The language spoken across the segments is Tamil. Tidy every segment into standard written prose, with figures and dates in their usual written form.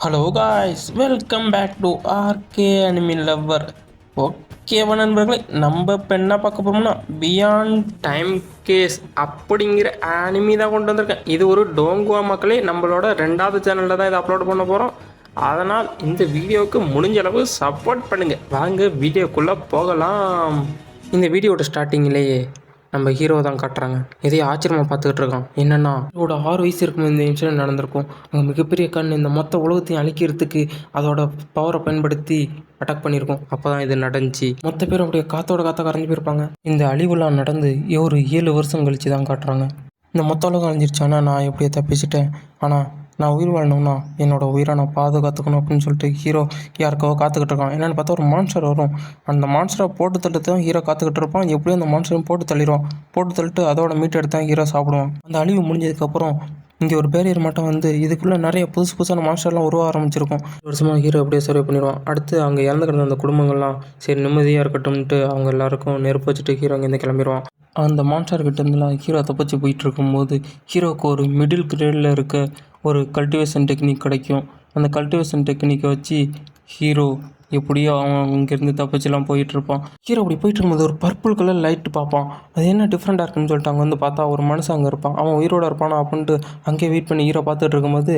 Hello guys, welcome back to RK anime lover. ஓகேவா நண்பர்களே, நம்ம இப்போ என்ன பார்க்க போகிறோம்னா பியாண்ட் டைம் கேஸ் அப்படிங்கிற அனிமி தான் கொண்டு வந்திருக்கேன். இது ஒரு டோங்குவா மக்களே, நம்மளோட 2வது சேனலில் தான் இதை அப்லோட் பண்ண போகிறோம். அதனால் இந்த வீடியோவுக்கு முடிஞ்ச அளவு சப்போர்ட் பண்ணுங்கள். வாங்க வீடியோக்குள்ளே போகலாம். இந்த வீடியோட ஸ்டார்டிங்லேயே நம்ம ஹீரோ தான் காட்டுறாங்க. எதையோ ஆச்சரியமாக பார்த்துக்கிட்டு இருக்கான். என்னென்னா, இதோட 6 வயசு இருக்கும் இந்த இன்சிடென்ட் நடந்திருக்கும். அங்கே மிகப்பெரிய கண் இந்த மொத்த உலகத்தையும் அழிக்கிறதுக்கு அதோட பவரை பயன்படுத்தி அட்டாக் பண்ணியிருக்கோம். அப்போ தான் இது நடந்துச்சு. மொத்த பேரும் அப்படியே காற்ற கரைஞ்சி போயிருப்பாங்க. இந்த அழிவுலாம் நடந்து ஒரு 7 வருஷம் கழிச்சு தான் காட்டுறாங்க. இந்த மொத்த உலகம் அழிஞ்சிருச்சு. ஆனால் நான் எப்படியோ தப்பிச்சிட்டேன். ஆனால் நான் உயிர் வாழணும்னா என்னோடய உயிரை நான் பாதுகாத்துக்கணும் அப்படின்னு சொல்லிட்டு ஹீரோ யாருக்கோ காத்துக்கிட்டு இருக்கான். என்னென்னு பார்த்தா ஒரு மான்ஸ்டர் வரும். அந்த மான்ஸ்டரை போட்டு தள்ளிட்டு தான் ஹீரோ காத்துக்கிட்டு இருப்பான். எப்படியும் அந்த மான்ஸ்டரையும் போட்டு தள்ளிடுவான். போட்டு தள்ளிட்டு அதோட மீட் எடுத்து தான் ஹீரோ சாப்பிடுவான். அந்த அழிவு முடிஞ்சதுக்கப்புறம் இங்கே ஒரு பேரியர் மட்டும் வந்து இதுக்குள்ளே நிறைய புதுசான மான்ஸ்டர்லாம் உருவ ஆரம்பிச்சிருக்கும். வருஷமாக ஹீரோ அப்படியே சர்வே பண்ணிடுவான். அடுத்து அங்கே இறந்து கிடந்த அந்த குடும்பங்கள்லாம் சரி நிம்மதியாக இருக்கட்டும்ன்ட்டு அவங்க எல்லாருக்கும் நெருப்பு வச்சுட்டு ஹீரோ அங்கேருந்து கிளம்பிடுவான். அந்த மான்ஸ்டர்கிட்ட இருந்துலாம் ஹீரோ தப்பிச்சு போயிட்டு இருக்கும்போது ஹீரோவுக்கு ஒரு மிடில் கிரேடில் இருக்க ஒரு கல்டிவேஷன் டெக்னிக் கிடைக்கும். அந்த கல்டிவேஷன் டெக்னிக்கை வச்சு ஹீரோ எப்படியோ அவன் அங்கேருந்து தப்பிச்சுலாம் போயிட்டுருப்பான். ஹீரோ அப்படி போயிட்டு இருக்கும்போது ஒரு பர்பிள் கலர் லைட்டு பார்ப்பான். அது என்ன டிஃப்ரெண்ட்டாக இருக்குன்னு சொல்லிட்டு அங்கே வந்து பார்த்தா ஒரு மனுஷன் அங்கே இருப்பான். அவன் உயிரோடு இருப்பானா அப்படின்ட்டு அங்கேயே வெயிட் பண்ணி ஹீரோ பார்த்துட்டு இருக்கும்போது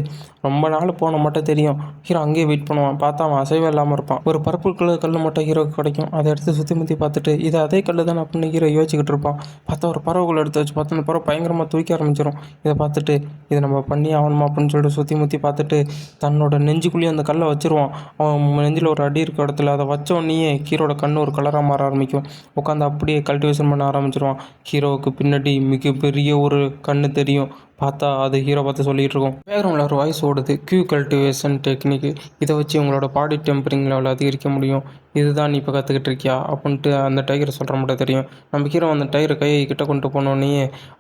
ரொம்ப நாள் போன மட்டும் தெரியும். ஹீரோ அங்கேயே வெயிட் பண்ணுவான். பார்த்தா அவன் அசைவே இல்லாமல் இருப்பான். ஒரு பர்பிள் கலர் கல் மட்டும் ஹீரோக்கு கிடைக்கும். அதை எடுத்து சுற்றி பார்த்துட்டு இது அதே கல் தான் அப்படின்னு ஹீரோ யோசிச்சுக்கிட்டு இருப்பான். பார்த்தா ஒரு பறவைகளை எடுத்து வச்சு பார்த்தா அந்த பறவை பயங்கரமாக தூக்கி ஆரம்பிச்சிடும். இதை பார்த்துட்டு இதை நம்ம பண்ணி ஆகணுமா அப்படின்னு சொல்லிட்டு சுற்றி பார்த்துட்டு தன்னோட நெஞ்சுக்குள்ளேயே அந்த கல்லை வச்சுருவான். அவன் நெஞ்சில் ஒரு அடி இருக்க இடத்துல அதை வச்சோடனே ஹீரோட கண்ணு ஒரு கலராக மாற ஆரம்பிக்கும். உட்காந்து அப்படியே கல்டிவேஷன் பண்ண ஆரம்பிச்சிருவான். ஹீரோவுக்கு பின்னாடி மிகப்பெரிய ஒரு கண்ணு தெரியும். பார்த்தா அது ஹீரோ பார்த்து சொல்லிகிட்டு இருக்கோம். பேக்ரவுண்டில் ஒரு வாய்ஸ் ஓடுது, கியூ கல்டிவேஷன் டெக்னிக், இதை வச்சு உங்களோட பாடி டெம்பரிங் லெவலில் அதிகரிக்க முடியும். இதுதான் நீ இப்போ கற்றுக்கிட்டு இருக்கியா அப்படின்ட்டு அந்த டைகரை சொல்கிற மட்டும் தெரியும். நம்ம ஹீரோ அந்த டைகரை கையை கிட்ட கொண்டு போனோடனே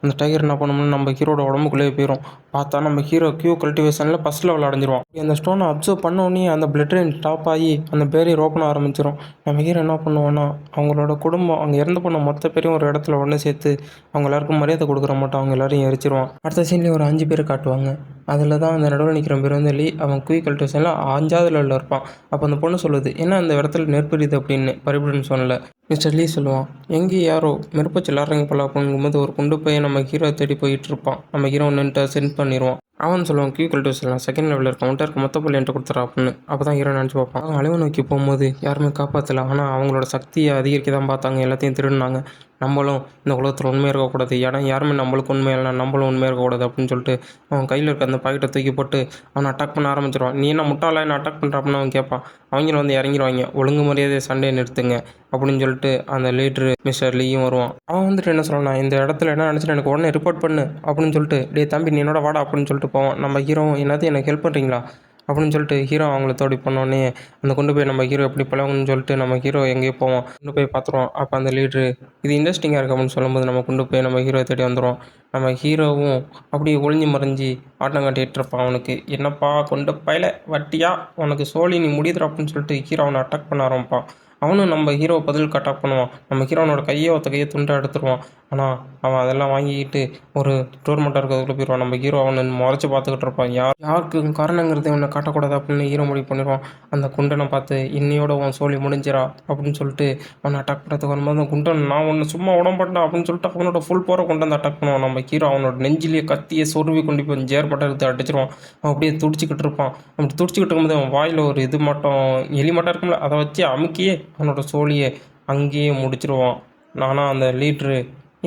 அந்த டைகர் என்ன பண்ணணும்னு நம்ம ஹீரோட உடம்புக்குள்ளேயே போயிடும். பார்த்தா நம்ம ஹீரோ கியூ கல்டிவேஷனில் ஃபஸ்ட் லெவல் அடைஞ்சிருவான். அந்த ஸ்டோனை அப்சர்வ் பண்ணோடனே அந்த பிளட் லைன் ஸ்டாப் ஆகி அந்த பேரியர் ஓப்பன் ஆரம்பிச்சிடும். நம்ம ஹீரோ என்ன பண்ணுவோன்னா அவங்களோட குடும்பம் அங்கே இறந்து போன மொத்த பேரையும் ஒரு இடத்துல ஒன்று சேர்த்து அவங்க எல்லாருக்கும் மரியாதை கொடுக்குற மாட்டோம் அவங்க எல்லாரையும் எரிச்சிருவான். அடுத்த சீன்லேயே ஒரு 5 பேர் காட்டுவாங்க. அதில் தான் அந்த நடுவில் நிற்கிற பேர் வந்து லீ. அவன் குயிக் கல்டிவேஷனில் 5வது லெவலில் இருப்பான். அப்போ அந்த பொண்ணு சொல்லுது, என்ன அந்த இடத்துல நெருப்புரியுது அப்படின்னு பரிபுடன் சொல்லலை. மிஸ்டர் லீ சொல்லுவான், எங்கே யாரோ நெருப்பச்சு விளாட்றீங்க போல அப்படிங்கும்போது ஒரு குண்டு போய் நம்ம ஹீரோ தேடி போயிட்டு இருப்பான். நம்ம ஹீரோ ஒன்றுன்ட்டு சென்ட் பண்ணிடுவான். அவன் சொல்லுவான், கியூ கல்டிவேஷன்லாம் 2nd லெவலில் இருக்கான், அவன்கிட்ட இருக்க மொத்த பொருள் என்கிட்ட கொடுத்துறா அப்படின்னு. அப்போ தான் ஹீரோ நினச்சி பார்ப்பான். அவன் அழிவை நோக்கி போகும்போது யாருமே காப்பாற்றலை. ஆனால் அவங்களோட சக்தியை அதிகரிக்க தான் பார்த்தாங்க, எல்லாத்தையும் திருடினாங்க. நம்மளும் இந்த உலகத்தில் உண்மையாக இருக்கக்கூடாது, ஏன்னா யாருமே நம்மளுக்கு உண்மையாக நம்மளும் உண்மையாக இருக்கக்கூடாது அப்படின்னு சொல்லிட்டு அவன் கையில் இருக்க அந்த பாக்கெட்டை தூக்கி போட்டு அவனை அட்டாக் பண்ண ஆரம்பிச்சிடுவான். நீ என்ன முட்டாளா என்ன அட்டாக் பண்ணுற அப்படின்னு அவன் கேட்பான். அவங்களும் வந்து இறங்கிடுவாங்க. ஒழுங்கு மரியாதை சண்டையை நிறுத்துங்க அப்படின்னு சொல்லிட்டு அந்த லீட்ரு மிஸ்டர் லீயும் வருவான். அவன் வந்துட்டு என்ன சொல்லலாம், இந்த இடத்துல என்ன நினச்சிட்டு எனக்கு உடனே ரிப்போர்ட் பண்ணு அப்படின்னு சொல்லிட்டு, டே தம்பி நீ என்னோட வாடா அப்படின்னு சொல்லிட்டு போவான். நம்ம ஹீரோ என்னது எனக்கு ஹெல்ப் பண்ணுறீங்களா அப்படின்னு சொல்லிட்டு ஹீரோ அவங்கள தோடி பண்ணோடனே அந்த கொண்டு போய் நம்ம ஹீரோ எப்படி பழகுன்னு சொல்லிட்டு நம்ம ஹீரோ எங்கேயோ போவோம். கொண்டு போய் பார்த்துருவோம். அப்போ அந்த லீட்ரு இது இன்ட்ரெஸ்டிங்காக இருக்குது அப்படின்னு சொல்லும்போது நம்ம கொண்டு போய் நம்ம ஹீரோ தேடி வந்துடுவோம். நம்ம ஹீரோவும் அப்படியே ஒளிஞ்சு மறைஞ்சி ஆட்டம் காட்டிகிட்டு இருப்பான். அவனுக்கு என்னப்பா கொண்டு பயில வட்டியா உனக்கு சோழி நீ முடியுதுற அப்படின்னு சொல்லிட்டு ஹீரோ அவனை அட்டாக் பண்ண ஆரம்பிப்பான். அவனும் நம்ம ஹீரோ பதிலுக்கு அட்டாக் பண்ணுவான். நம்ம ஹீரோனோட கையை துண்டாக எடுத்துருவான். ஆனால் அவன் அதெல்லாம் வாங்கிக்கிட்டு ஒரு டோர்மெண்ட்டாக இருக்கிறதுக்குள்ளே போயிடுவான். நம்ம ஹீரோ அவனை முறைச்சி பார்த்துக்கிட்டு இருப்பான். யாருக்கு காரணங்கிறத இவனை காட்டக்கூடாது அப்படின்னு ஹீரோ முடிவு பண்ணிடுவான். அந்த குண்டனை பார்த்து இன்னையோட உன் சோழி முடிஞ்சிடா அப்படின்னு சொல்லிட்டு அவனை அட்டாக் பண்ணுறதுக்கு வரும்போது அந்த குண்டன் நான் ஒன்று சும்மா உடம்பட்டேன் அப்படின்னு சொல்லிட்டு அவனோட ஃபுல் போரை கொண்டு வந்து அட்டாக் பண்ணுவான். நம்ம ஹீரோ அவனோட நெஞ்சிலேயே கத்தியை சொருவி கொண்டு போய் ஜேர்பட்டை எடுத்து அடிச்சிருவான். அவன் அப்படியே துடிச்சிக்கிட்டு இருப்பான். அப்படி துடிச்சிக்கிட்டு இருக்கும்போது அவன் வாயில் ஒரு இது மட்டும் எலி மட்டும் இருக்கும்ல, அதை வச்சு அமுக்கியே அவனோட சோழியை அங்கேயே முடிச்சிருவான். நானாக அந்த லீட்ரு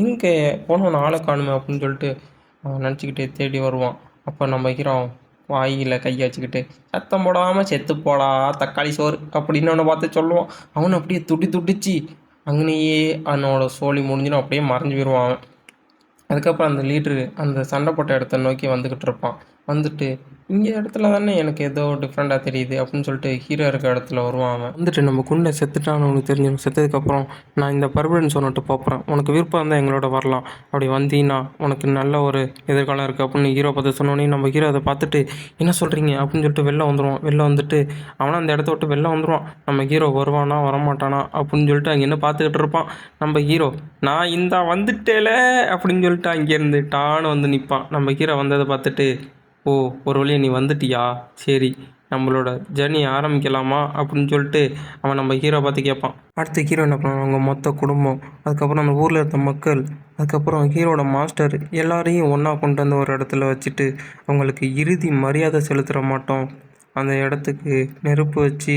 எங்கே போனவன் ஆளை காணுமே அப்படின்னு சொல்லிட்டு அவன் நினச்சிக்கிட்டே தேடி வருவான். அப்போ நம்ம ஹீரோ வாயில் கையை வச்சுக்கிட்டு சத்தம் போடாமல் செத்து போடா தக்காளி சோறு அப்படின்னு அவனை பார்த்து சொல்லுவான். அவனை அப்படியே துடிச்சு அங்கேயே அவனோட சோழி முடிஞ்சிடும், அப்படியே மறைஞ்சு போயிடுவான். அதுக்கப்புறம் அந்த லீட்ரு அந்த சண்டை போட்ட இடத்த நோக்கி வந்துக்கிட்டு இருப்பான். வந்துட்டு இங்கே இடத்துல தானே எனக்கு ஏதோ டிஃப்ரெண்ட்டாக தெரியுது அப்படின்னு சொல்லிட்டு ஹீரோ இருக்க இடத்துல வருவான். அவன் வந்துட்டு நம்ம குண்டை செத்துட்டான்னு உனக்கு தெரிஞ்சிடும். செத்ததுக்கப்புறம் நான் இந்த பர்பரன் சொன்னிட்டு போகிறேன், உனக்கு விருப்பம் இருந்தால் எங்களோட வரலாம், அப்படி வந்தீங்கன்னா உனக்கு நல்ல ஒரு எதிர்காலம் இருக்குது அப்படின்னு ஹீரோ பார்த்து சொன்னோன்னே நம்ம ஹீரோ அதை பார்த்துட்டு என்ன சொல்கிறீங்க அப்படின்னு சொல்லிட்டு வெளில வந்துடுவான். வெளில வந்துட்டு அவனா அந்த இடத்த விட்டு வெளில வந்துடுவான். நம்ம ஹீரோ வருவானா வரமாட்டானா அப்படின்னு சொல்லிட்டு அங்கே என்ன பார்த்துக்கிட்டு இருப்பான். நம்ம ஹீரோ நான் இந்த வந்துட்டேல அப்படின்னு சொல்லிட்டு அங்கேருந்து டான்னு வந்து நிற்பான். நம்ம ஹீரோ வந்ததை பார்த்துட்டு ஓ ஒரு வழியாக நீ வந்துட்டியா, சரி நம்மளோட ஜர்னி ஆரம்பிக்கலாமா அப்படின்னு சொல்லிட்டு அவன் நம்ம ஹீரோ பார்த்து கேட்பான். அடுத்து ஹீரோ என்ன பண்ணுவான், அவங்க மொத்த குடும்பம், அதுக்கப்புறம் அந்த ஊரில் இருக்க மக்கள், அதுக்கப்புறம் ஹீரோட மாஸ்டர் எல்லாரையும் ஒன்றா கொண்டு வந்து ஒரு இடத்துல வச்சுட்டு அவங்களுக்கு இறுதி மரியாதை செலுத்துகிற மாட்டோம் அந்த இடத்துக்கு நெருப்பு வச்சு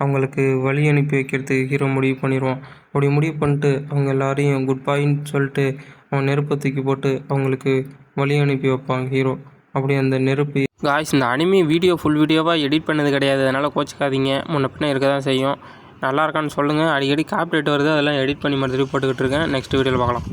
அவங்களுக்கு வழி அனுப்பி வைக்கிறதுக்கு ஹீரோ முடிவு பண்ணிடுவான். அப்படி முடிவு பண்ணிட்டு அவங்க எல்லாரையும் குட் பாயின்னு சொல்லிட்டு அவன் நெருப்பை தூக்கி போட்டு அவங்களுக்கு வழி அனுப்பி வைப்பாங்க ஹீரோ. அப்படி அந்த நெருப்பு காய்ஸ், இந்த அனிமி ஃபுல் வீடியோவாக எடிட் பண்ணது கிடையாது, அதனால் கோச்சிக்காதீங்க, முன்ன பின்ன இருக்க தான் செய்யும். நல்லா இருக்கான்னு சொல்லுங்கள். அடிக்கடி காப்பிரைட் வருது, அதெல்லாம் எடிட் பண்ணி மறுபடியும் போட்டுக்கிட்டு இருக்கேன். நெக்ஸ்ட் வீடியோவில் பார்க்கலாம்.